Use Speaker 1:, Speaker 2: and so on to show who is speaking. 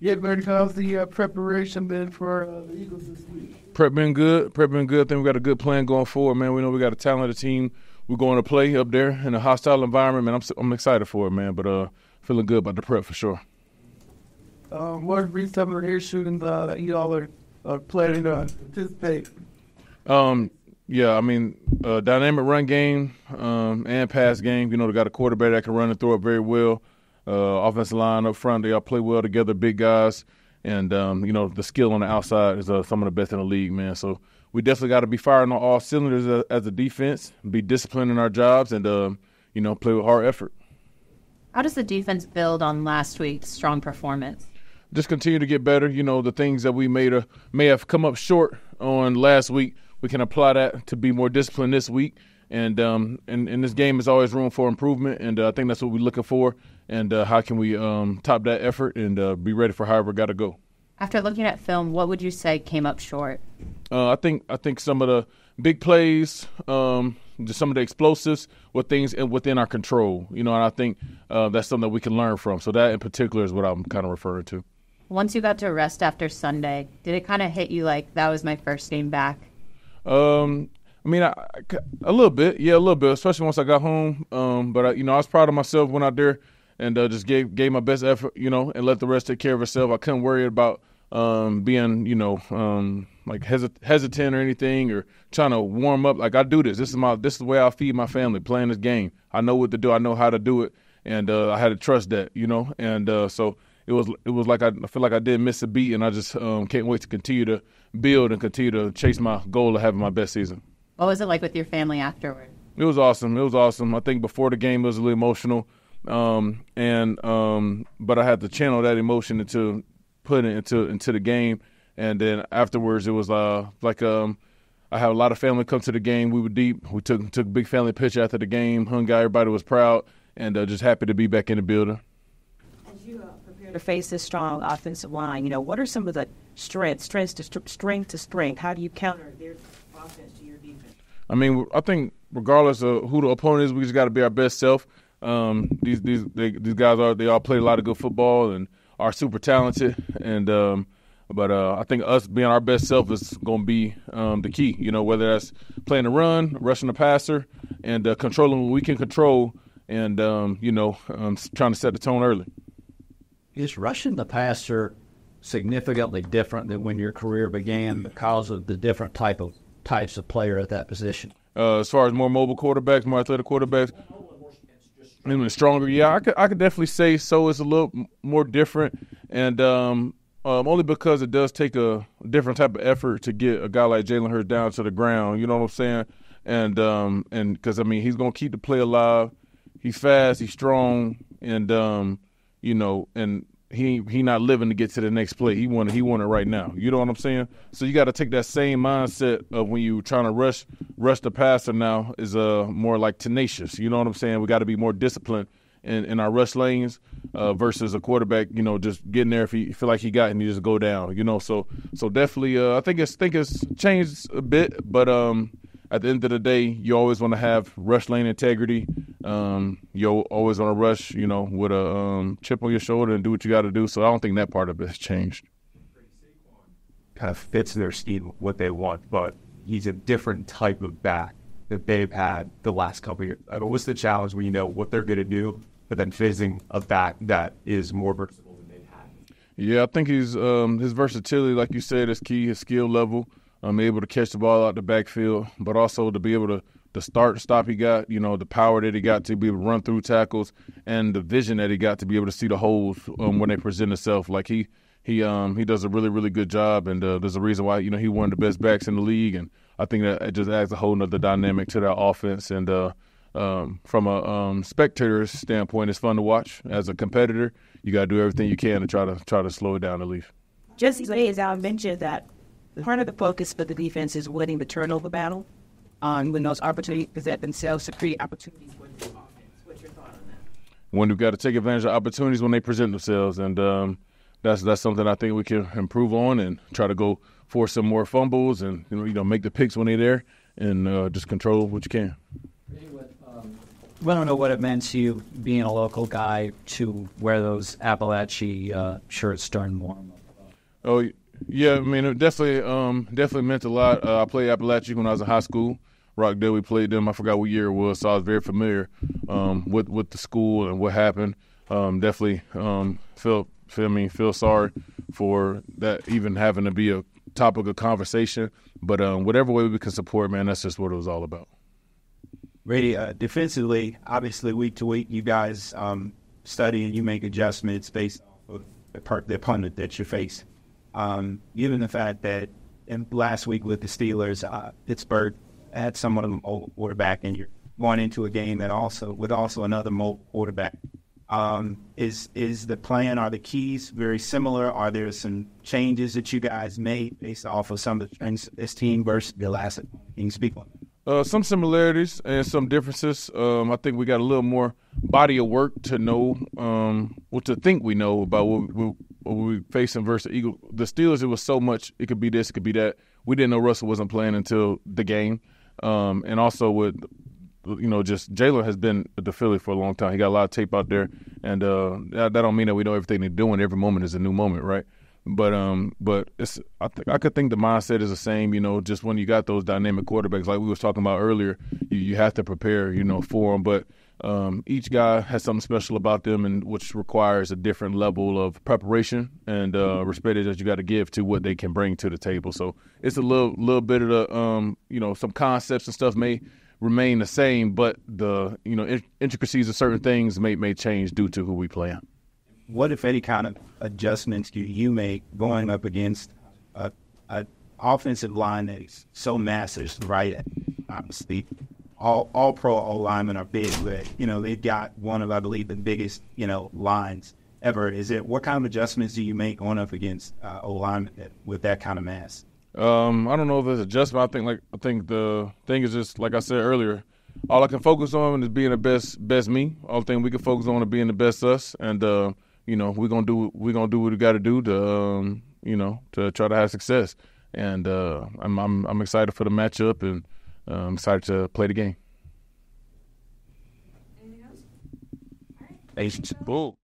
Speaker 1: Yeah, Grady, how's the preparation been for the Eagles this week?
Speaker 2: Prep been good. Prep been good. I think we got a good plan going forward, man. We know we got a talented team. We're going to play up there in a hostile environment, man. I'm excited for it, man. But feeling good about the prep for sure.
Speaker 1: What are some of the issues y'all are planning to participate?
Speaker 2: Yeah, I mean, dynamic run game and pass game. You know, they got a quarterback that can run and throw it very well. Offensive line up front, they all play well together, big guys. And, you know, the skill on the outside is some of the best in the league, man. So we definitely got to be firing on all cylinders as a defense, be disciplined in our jobs, and, you know, play with hard effort.
Speaker 3: How does the defense build on last week's strong performance?
Speaker 2: Just continue to get better. You know, the things that we may have come up short on last week, we can apply that to be more disciplined this week. And in this game, there's always room for improvement, and I think that's what we're looking for. And how can we top that effort and be ready for however got to go.
Speaker 3: After looking at film, what would you say came up short?
Speaker 2: I think some of the big plays, just some of the explosives were things within our control. You know, and I think that's something that we can learn from. So that in particular is what I'm kind of referring to.
Speaker 3: Once you got to rest after Sunday, did it kind of hit you like that was my first game back?
Speaker 2: I mean, a little bit, especially once I got home. But you know, I was proud of myself, went out there and just gave my best effort, you know, and let the rest take care of itself. I couldn't worry about being, you know, like hesitant or anything or trying to warm up. Like I do this. This is the way I feed my family, playing this game. I know what to do. I know how to do it, and I had to trust that, you know. And so it was like I feel like I didn't miss a beat, and I just can't wait to continue to build and continue to chase my goal of having my best season.
Speaker 3: What was it like with your family afterward?
Speaker 2: It was awesome. I think before the game it was a little emotional, but I had to channel that emotion into put it into the game, and then afterwards it was I had a lot of family come to the game. We were deep. We took a big family picture after the game. Hung out, everybody was proud, and just happy to be back in the building.
Speaker 4: As you prepare to face this strong offensive line, you know, what are some of the strength to strength? How do you counter their offense to your defense?
Speaker 2: I mean, I think regardless of who the opponent is, we just got to be our best self. These guys all play a lot of good football and are super talented, and but I think us being our best self is going to be the key. You know, whether that's playing the run, rushing the passer, and controlling what we can control, and you know, trying to set the tone early.
Speaker 5: Is rushing the passer significantly different than when your career began because of the different types of player at that position?
Speaker 2: As far as more mobile quarterbacks, more athletic quarterbacks, and stronger, yeah, I could definitely say so. It's a little more different, and only because it does take a different type of effort to get a guy like Jalen Hurts down to the ground. You know what I'm saying? And because I mean he's gonna keep the play alive. He's fast, he's strong, and you know, and he not living to get to the next play. He want it right now. You know what I'm saying? So you got to take that same mindset of when you trying to rush the passer now is more like tenacious. You know what I'm saying? We got to be more disciplined in our rush lanes versus a quarterback. You know, just getting there if he feel like he got it and he just go down. You know, so definitely I think it's changed a bit, but at the end of the day, you always want to have rush lane integrity. You always want to rush, you know, with a chip on your shoulder and do what you got to do. So I don't think that part of it has changed.
Speaker 6: Kind of fits their scheme, what they want, but he's a different type of back that they've had the last couple of years. I mean, what's the challenge when you know what they're going to do, but then facing a back that is more versatile than they've had?
Speaker 2: Yeah, I think his versatility, like you said, is key. His skill level. Able to catch the ball out the backfield, but also to be able to start and stop he got, you know, the power that he got to be able to run through tackles and the vision that he got to be able to see the holes when they present itself. Like he does a really, really good job, and there's a reason why, you know, he one of the best backs in the league, and I think that it just adds a whole nother dynamic to that offense. And from a spectator's standpoint, it's fun to watch. As a competitor, you got to do everything you can to try to slow it down at least.
Speaker 4: Just as I mentioned that part of the focus for the defense is winning the turnover battle when those opportunities present themselves to create opportunities for the offense. What's your thought on that?
Speaker 2: When we've got to take advantage of opportunities when they present themselves, and that's something I think we can improve on and try to go force some more fumbles and you know make the picks when they're there and just control what you can.
Speaker 5: I don't know what it meant to you, being a local guy, to wear those Appalachia shirts during warm-up.
Speaker 2: Oh, yeah, I mean, it definitely meant a lot. I played Appalachia when I was in high school. Rockdale, we played them. I forgot what year it was, so I was very familiar with the school and what happened. Definitely feel sorry for that even having to be a topic of conversation. But whatever way we can support, man, that's just what it was all about.
Speaker 7: Grady, defensively, obviously week to week, you guys study and you make adjustments based off of the opponent that you face. Given the fact that last week with the Steelers, Pittsburgh had somewhat of a mobile quarterback, and you're going into a game that also another mobile quarterback. Is the plan, are the keys very similar? Are there some changes that you guys made based off of some of the trends this team versus the last? Can you speak on that?
Speaker 2: Some similarities and some differences. I think we got a little more body of work to know, to think we know about what we facing versus the Eagles. The Steelers, it was so much. It could be this, it could be that. We didn't know Russell wasn't playing until the game. And also with, just Jalen has been at the Philly for a long time. He got a lot of tape out there. And that don't mean that we know everything they're doing. Every moment is a new moment, right? But I could think the mindset is the same, just when you got those dynamic quarterbacks like we was talking about earlier, you have to prepare, for them. But each guy has something special about them, and which requires a different level of preparation and respect that you got to give to what they can bring to the table. So it's a little bit of the some concepts and stuff may remain the same, but the intricacies of certain things may change due to who we play.
Speaker 7: What, if any, kind of adjustments do you make going up against an offensive line that is so massive, right? Obviously, all pro O-linemen are big, but, they've got one of, I believe, the biggest, lines ever. What kind of adjustments do you make going up against O-linemen with that kind of mass?
Speaker 2: I don't know if there's adjustment. I think the thing is just, like I said earlier, all I can focus on is being the best me. All the thing we can focus on is being the best us, and we're gonna do what we got to do to try to have success. And I'm excited for the matchup, and I'm excited to play the game.
Speaker 7: Anything else?
Speaker 2: Bull.